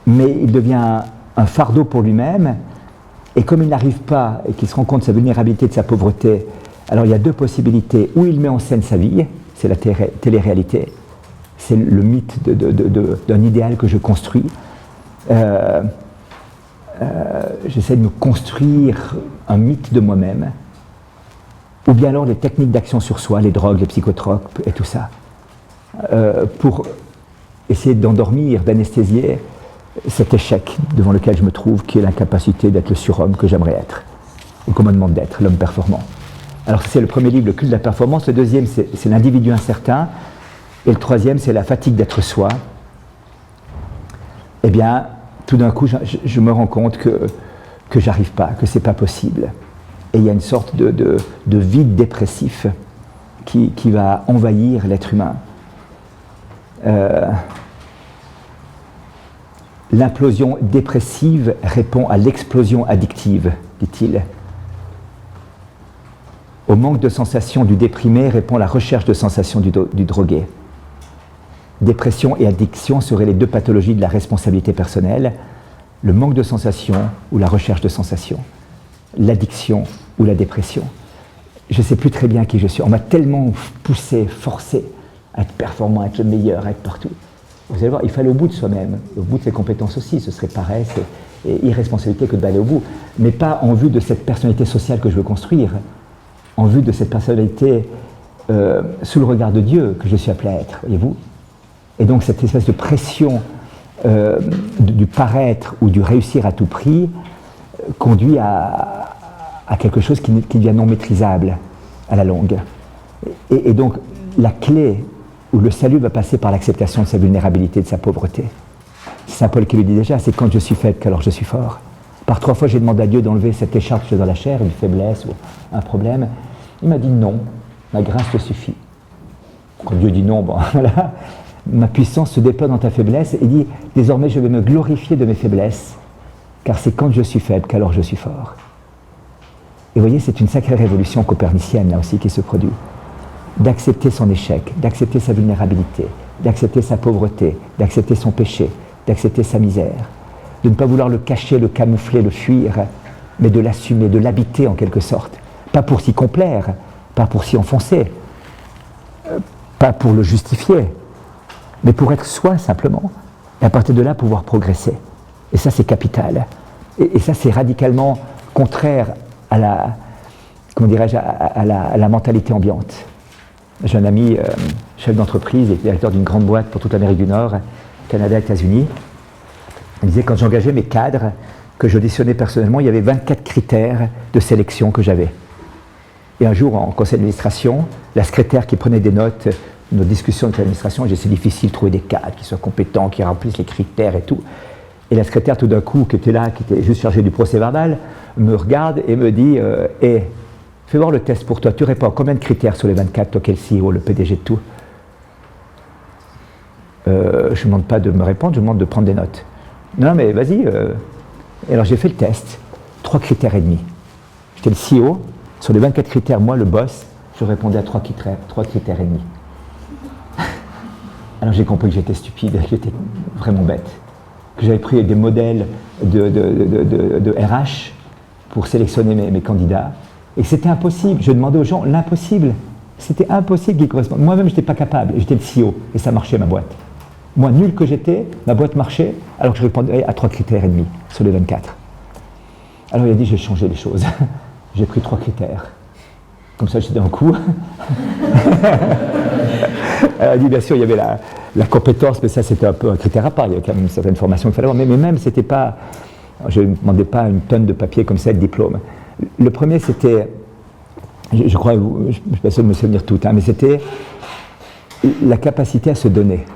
mais il devient un fardeau pour lui-même. Et comme il n'arrive pas, et qu'il se rend compte de sa vulnérabilité, de sa pauvreté, alors il y a deux possibilités. Ou il met en scène sa vie, c'est la télé-réalité, c'est le mythe d'un idéal que je construis. J'essaie de me construire un mythe de moi-même, ou bien alors les techniques d'action sur soi, les drogues, les psychotropes et tout ça, pour essayer d'endormir, d'anesthésier cet échec devant lequel je me trouve, qui est l'incapacité d'être le surhomme que j'aimerais être, ou qu'on me demande d'être, l'homme performant. Alors c'est le premier livre, le culte de la performance. Le deuxième, c'est l'individu incertain. Et le troisième, c'est la fatigue d'être soi. Eh bien, tout d'un coup, je me rends compte que j'arrive pas, que c'est pas possible. Et il y a une sorte de vide dépressif qui va envahir l'être humain. L'implosion dépressive répond à l'explosion addictive, dit-il. Au manque de sensations du déprimé répond la recherche de sensations du drogué. Dépression et addiction seraient les deux pathologies de la responsabilité personnelle, le manque de sensations ou la recherche de sensations, l'addiction ou la dépression. Je ne sais plus très bien qui je suis. On m'a tellement poussé, forcé à être performant, à être le meilleur, à être partout. Vous allez voir, il faut aller au bout de soi-même, au bout de ses compétences aussi. Ce serait paresse et irresponsabilité que d'aller au bout, mais pas en vue de cette personnalité sociale que je veux construire, en vue de cette personnalité sous le regard de Dieu que je suis appelé à être, voyez-vous. Et donc cette espèce de pression du paraître ou du réussir à tout prix conduit à quelque chose qui devient non maîtrisable à la longue. Et donc la clé où le salut va passer par l'acceptation de sa vulnérabilité, de sa pauvreté. C'est Saint Paul qui le dit déjà, c'est quand je suis faible qu'alors je suis fort. Par 3 fois, j'ai demandé à Dieu d'enlever cette écharpe dans la chair, une faiblesse ou un problème. Il m'a dit non, ma grâce te suffit. Quand Dieu dit non, bon, voilà, ma puissance se déploie dans ta faiblesse et dit désormais je vais me glorifier de mes faiblesses, car c'est quand je suis faible qu'alors je suis fort. Et vous voyez, c'est une sacrée révolution copernicienne là aussi qui se produit. D'accepter son échec, d'accepter sa vulnérabilité, d'accepter sa pauvreté, d'accepter son péché, d'accepter sa misère, de ne pas vouloir le cacher, le camoufler, le fuir, mais de l'assumer, de l'habiter en quelque sorte. Pas pour s'y complaire, pas pour s'y enfoncer, pas pour le justifier, mais pour être soi simplement, et à partir de là pouvoir progresser. Et ça c'est capital. Et ça c'est radicalement contraire à la, comment dirais-je, à la mentalité ambiante. J'ai un ami, chef d'entreprise et directeur d'une grande boîte pour toute l'Amérique du Nord, Canada, États-Unis. Il disait quand j'engageais mes cadres, que j'auditionnais personnellement, il y avait 24 critères de sélection que j'avais. Et un jour, en conseil d'administration, la secrétaire qui prenait des notes, nos discussions avec l'administration, c'est difficile de trouver des cadres qui soient compétents, qui remplissent les critères et tout. Et la secrétaire, tout d'un coup, qui était là, qui était juste chargée du procès-verbal, me regarde et me dit fais voir le test pour toi, tu réponds combien de critères sur les 24, toi qui es le CEO, le PDG de tout je ne demande pas de me répondre, je demande de prendre des notes. Non, mais vas-y. Et alors j'ai fait le test, 3 critères et demi. J'étais le CEO, sur les 24 critères, moi le boss, je répondais à 3 critères et demi. Alors j'ai compris que j'étais stupide, que j'étais vraiment bête, que j'avais pris des modèles de RH pour sélectionner mes candidats, et que c'était impossible. Je demandais aux gens l'impossible. C'était impossible qu'ils correspondent. Moi-même, je n'étais pas capable, j'étais le CEO, et ça marchait ma boîte. Moi, nul que j'étais, ma boîte marchait, alors que je répondais à 3 critères et demi sur les 24. Alors il a dit, j'ai changé les choses. J'ai pris 3 critères. Comme ça, j'étais en coup. Alors, il dit, bien sûr, il y avait la compétence, mais ça, c'était un peu un critère à part. Il y avait quand même une certaine formation qu'il fallait avoir. Mais même, c'était pas... Je ne demandais pas une tonne de papier comme ça, de diplôme. Le premier, c'était... Je crois, je ne suis pas sûr de me souvenir tout, mais c'était la capacité à se donner,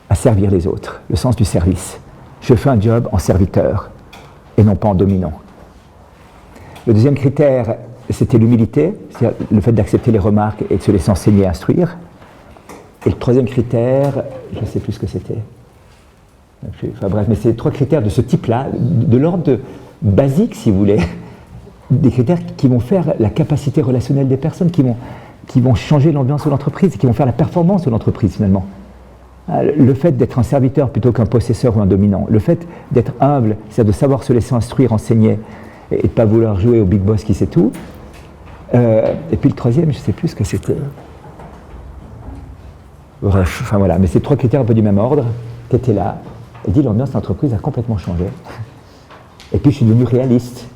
à servir les autres, le sens du service. Je fais un job en serviteur et non pas en dominant. Le deuxième critère, c'était l'humilité, c'est-à-dire le fait d'accepter les remarques et de se laisser enseigner et instruire. Et le troisième critère, je ne sais plus ce que c'était. Enfin bref, mais c'est 3 critères de ce type-là, de l'ordre basique, si vous voulez, des critères qui vont faire la capacité relationnelle des personnes, qui vont changer l'ambiance de l'entreprise, qui vont faire la performance de l'entreprise finalement. Le fait d'être un serviteur plutôt qu'un possesseur ou un dominant, le fait d'être humble, c'est-à-dire de savoir se laisser instruire, enseigner, et de ne pas vouloir jouer au big boss qui sait tout. Et puis le troisième, je ne sais plus ce que c'était. Bref, enfin voilà, mais ces 3 critères un peu du même ordre, qui étaient là, et dit l'ambiance de l'entreprise a complètement changé. Et puis je suis devenu réaliste.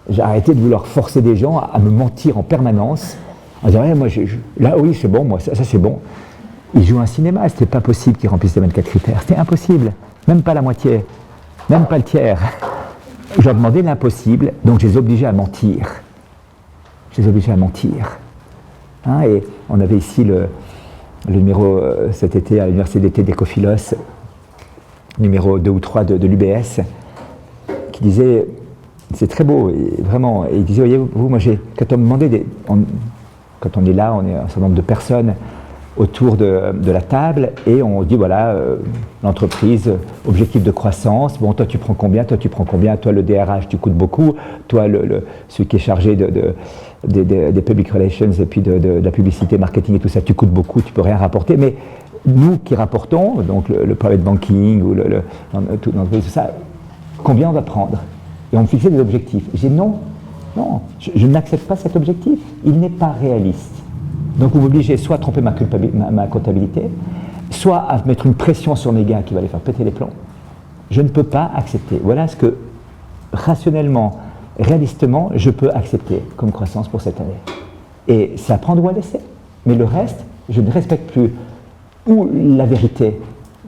J'ai arrêté de vouloir forcer des gens à me mentir en permanence, en disant moi, là oui c'est bon, moi ça c'est bon. Ils jouent un cinéma, c'était pas possible qu'ils remplissent les 24 critères, c'était impossible, même pas la moitié, même pas le tiers. Je leur demandais l'impossible, donc je les obligeais à mentir. Je les obligeais à mentir. Et on avait ici le numéro cet été à l'université d'été d'Écophilos, numéro 2 ou 3 de l'UBS, qui disait, c'est très beau, et vraiment, et il disait, voyez-vous, moi quand on me demandait, quand on est là, on est un certain nombre de personnes autour de la table, et on dit, voilà, l'entreprise, objectif de croissance, bon, toi tu prends combien, toi le DRH tu coûtes beaucoup, toi celui qui est chargé des public relations et puis de la publicité, marketing et tout ça, tu coûtes beaucoup, tu peux rien rapporter, mais nous qui rapportons, donc le private banking ou tout ça, combien on va prendre? Et on me fixait des objectifs. J'ai dit non, je n'accepte pas cet objectif, il n'est pas réaliste. Donc vous m'obligez soit à tromper ma comptabilité, soit à mettre une pression sur mes gars qui va les faire péter les plombs. Je ne peux pas accepter. Voilà ce que rationnellement, réalistement, je peux accepter comme croissance pour cette année. Et c'est à prendre ou à laisser. Mais le reste, je ne respecte plus ou la vérité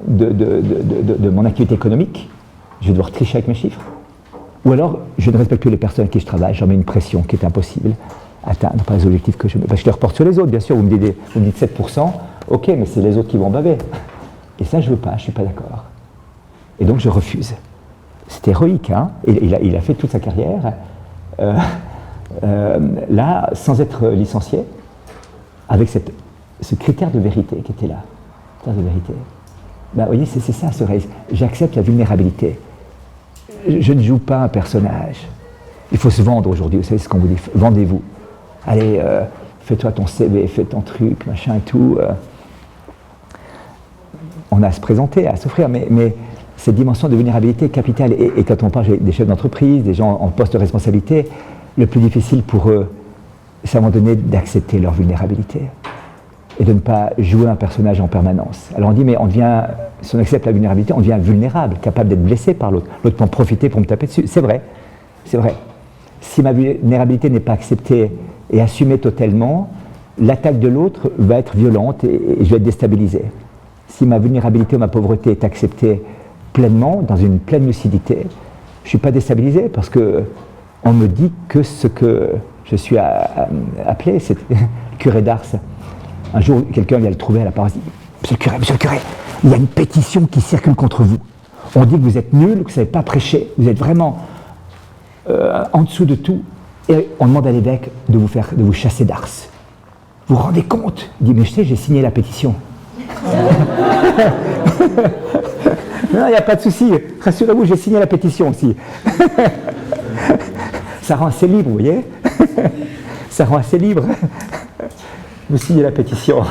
de mon activité économique, je vais devoir tricher avec mes chiffres, ou alors je ne respecte plus les personnes avec qui je travaille, j'en mets une pression qui est impossible à atteindre par les objectifs que je mets. Parce que je les reporte sur les autres, bien sûr, vous me dites 7%, ok, mais c'est les autres qui vont baver. Et ça, je ne veux pas, je ne suis pas d'accord. Et donc je refuse. C'est héroïque, hein. Il a fait toute sa carrière, là, sans être licencié, avec ce critère de vérité qui était là. De vérité. Ben, vous voyez, c'est ça ce race. J'accepte la vulnérabilité. Je ne joue pas un personnage. Il faut se vendre aujourd'hui, vous savez ce qu'on vous dit, vendez-vous. Allez, fais-toi ton CV, fais ton truc, machin et tout. On a à se présenter, à s'offrir, mais cette dimension de vulnérabilité est capitale. Et quand on parle des chefs d'entreprise, des gens en poste de responsabilité, le plus difficile pour eux, c'est à un moment donné d'accepter leur vulnérabilité et de ne pas jouer un personnage en permanence. Alors on dit, mais si on accepte la vulnérabilité, on devient vulnérable, capable d'être blessé par l'autre. L'autre peut en profiter pour me taper dessus. C'est vrai, c'est vrai. Si ma vulnérabilité n'est pas acceptée et assumée totalement, l'attaque de l'autre va être violente et je vais être déstabilisé. Si ma vulnérabilité ou ma pauvreté est acceptée pleinement, dans une pleine lucidité, je ne suis pas déstabilisé parce qu'on me dit que ce que je suis appelé, c'est le curé d'Ars. Un jour, quelqu'un vient le trouver à la paroisse, dit « Monsieur le curé, il y a une pétition qui circule contre vous. On dit que vous êtes nul, que vous ne savez pas prêcher, vous êtes vraiment en dessous de tout, et on demande à l'évêque de vous chasser d'Ars. Vous vous rendez compte ?» Il dit « Mais je sais, j'ai signé la pétition. » Non, il n'y a pas de souci, rassurez-vous, j'ai signé la pétition aussi. Ça rend assez libre, vous voyez. Ça rend assez libre. Vous signez la pétition.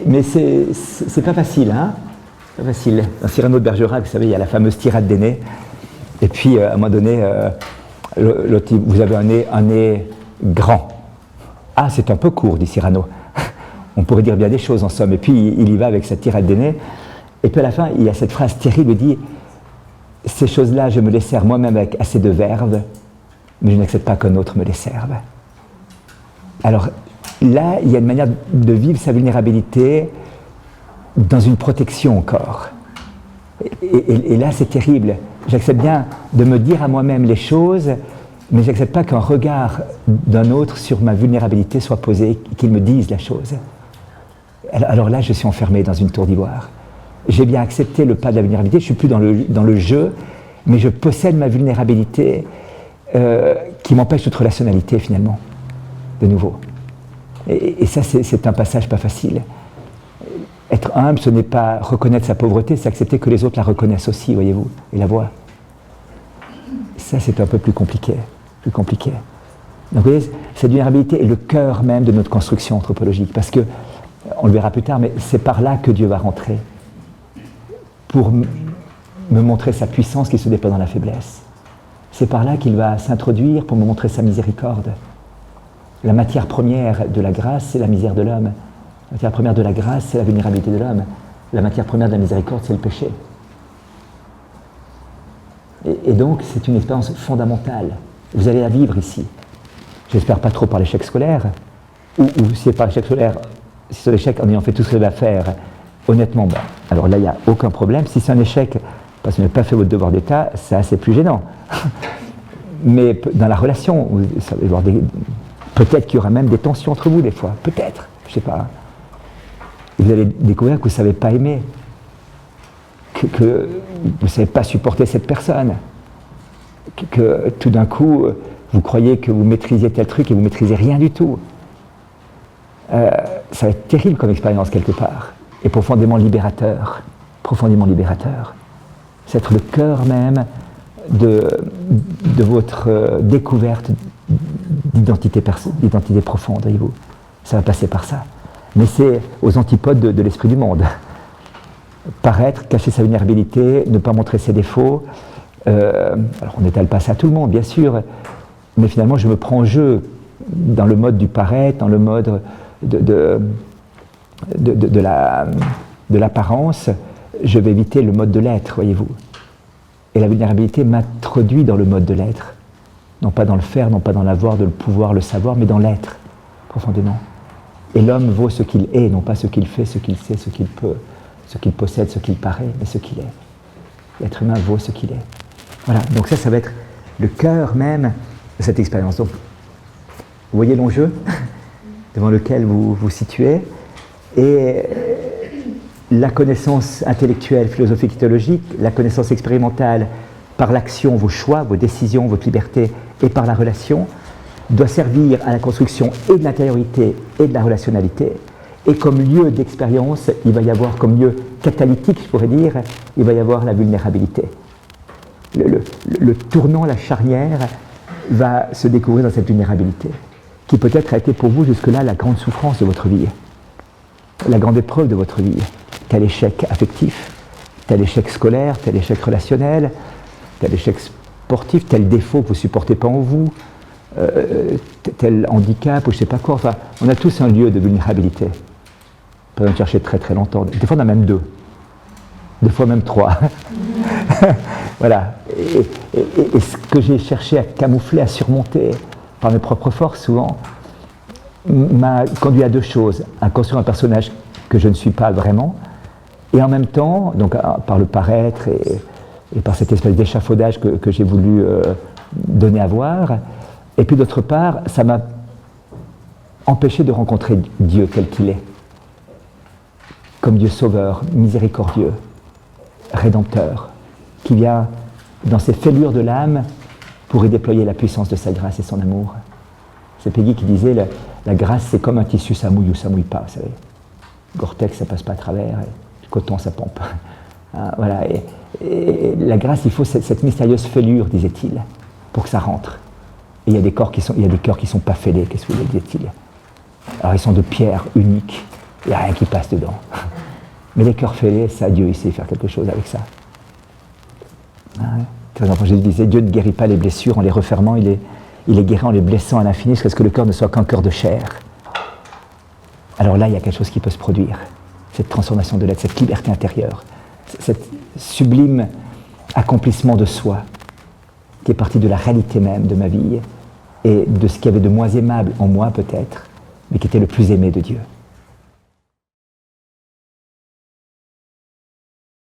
Mais c'est pas facile, hein. Pas facile. Dans Cyrano de Bergerac, vous savez, il y a la fameuse tirade des nez. Et puis, à un moment donné, vous avez un nez grand. Ah, c'est un peu court, dit Cyrano. On pourrait dire bien des choses en somme. Et puis, il y va avec sa tirade des nez. Et puis, à la fin, il y a cette phrase terrible, il dit « Ces choses-là, je me les sers moi-même avec assez de verve, mais je n'accepte pas qu'un autre me les serve. » Alors, là, il y a une manière de vivre sa vulnérabilité dans une protection encore. Et là, c'est terrible. J'accepte bien de me dire à moi-même les choses, mais je n'accepte pas qu'un regard d'un autre sur ma vulnérabilité soit posé, qu'il me dise la chose. Alors là, je suis enfermé dans une tour d'ivoire. J'ai bien accepté le pas de la vulnérabilité, je ne suis plus dans le jeu, mais je possède ma vulnérabilité qui m'empêche toute relationnalité finalement, de nouveau. Et ça, c'est un passage pas facile. Être humble, ce n'est pas reconnaître sa pauvreté, c'est accepter que les autres la reconnaissent aussi, voyez-vous, et la voient. Ça, c'est un peu plus compliqué. Donc, vous voyez, cette vulnérabilité est le cœur même de notre construction anthropologique, parce que, on le verra plus tard, mais c'est par là que Dieu va rentrer, pour me montrer sa puissance qui se déploie dans la faiblesse. C'est par là qu'il va s'introduire pour me montrer sa miséricorde. La matière première de la grâce, c'est la misère de l'homme. La matière première de la grâce, c'est la vulnérabilité de l'homme. La matière première de la miséricorde, c'est le péché. Et donc, c'est une expérience fondamentale. Vous allez la vivre ici. J'espère pas trop par l'échec scolaire, ou si c'est par l'échec scolaire, si c'est l'échec en ayant fait tout ce que vous avez à faire, honnêtement, ben, alors là, il n'y a aucun problème. Si c'est un échec parce que vous n'avez pas fait votre devoir d'État, c'est assez plus gênant. Mais dans la relation, vous savez voir peut-être qu'il y aura même des tensions entre vous des fois, peut-être, je ne sais pas. Et vous allez découvrir que vous ne savez pas aimer, que vous ne savez pas supporter cette personne, que tout d'un coup, vous croyez que vous maîtrisiez tel truc et vous ne maîtrisez rien du tout. Ça va être terrible comme expérience quelque part, et profondément libérateur. Profondément libérateur. C'est être le cœur même de votre découverte d'identité profonde, voyez-vous. Ça va passer par ça. Mais c'est aux antipodes de l'esprit du monde. Paraître, cacher sa vulnérabilité, ne pas montrer ses défauts. Alors on n'étale pas ça à tout le monde, bien sûr, mais finalement je me prends en jeu dans le mode du paraître, dans le mode de l'apparence. Je vais éviter le mode de l'être, voyez-vous. Et la vulnérabilité m'introduit dans le mode de l'être. Non pas dans le faire, non pas dans l'avoir, de le pouvoir, le savoir, mais dans l'être, profondément. Et l'homme vaut ce qu'il est, non pas ce qu'il fait, ce qu'il sait, ce qu'il peut, ce qu'il possède, ce qu'il paraît, mais ce qu'il est. L'être humain vaut ce qu'il est. Voilà, donc ça va être le cœur même de cette expérience. Donc, vous voyez l'enjeu devant lequel vous vous situez, et la connaissance intellectuelle, philosophique, théologique, la connaissance expérimentale par l'action, vos choix, vos décisions, votre liberté, et par la relation, doit servir à la construction et de l'intériorité et de la relationnalité. Et comme lieu d'expérience, il va y avoir, comme lieu catalytique, je pourrais dire, il va y avoir la vulnérabilité. Le tournant, la charnière, va se découvrir dans cette vulnérabilité, qui peut-être a été pour vous jusque-là la grande souffrance de votre vie, la grande épreuve de votre vie, tel échec affectif, tel échec scolaire, tel échec relationnel, tel échec sportif, tel défaut que vous ne supportez pas en vous, tel handicap ou je ne sais pas quoi. Enfin, on a tous un lieu de vulnérabilité. On peut en chercher très très longtemps. Des fois on en a même deux. Des fois même trois. Voilà. Et ce que j'ai cherché à camoufler, à surmonter par mes propres forces souvent, m'a conduit à deux choses. À construire un personnage que je ne suis pas vraiment, et en même temps, donc par le paraître et par cette espèce d'échafaudage que j'ai voulu donner à voir, et puis d'autre part, ça m'a empêché de rencontrer Dieu tel qu'il est, comme Dieu sauveur, miséricordieux, rédempteur, qui vient dans ses fêlures de l'âme pour y déployer la puissance de sa grâce et son amour. C'est Peggy qui disait, la grâce c'est comme un tissu, ça mouille ou ça mouille pas, vous savez. Gore-Tex, ça passe pas à travers, et le coton, ça pompe. Hein, voilà, et la grâce, il faut cette mystérieuse fêlure, disait-il, pour que ça rentre. Et il y a des cœurs qui sont pas fêlés, qu'est-ce que vous voulez, disait-il. Alors ils sont de pierre unique, il n'y a rien qui passe dedans. Mais les cœurs fêlés, ça, Dieu, il sait faire quelque chose avec ça. Hein, très important, Jésus disait, Dieu ne guérit pas les blessures en les refermant, il les guérit en les blessant à l'infini, jusqu'à ce que le cœur ne soit qu'un cœur de chair. Alors là, il y a quelque chose qui peut se produire. Cette transformation de l'être, cette liberté intérieure, cet sublime accomplissement de soi, qui est parti de la réalité même de ma vie, et de ce qu'il y avait de moins aimable en moi peut-être, mais qui était le plus aimé de Dieu.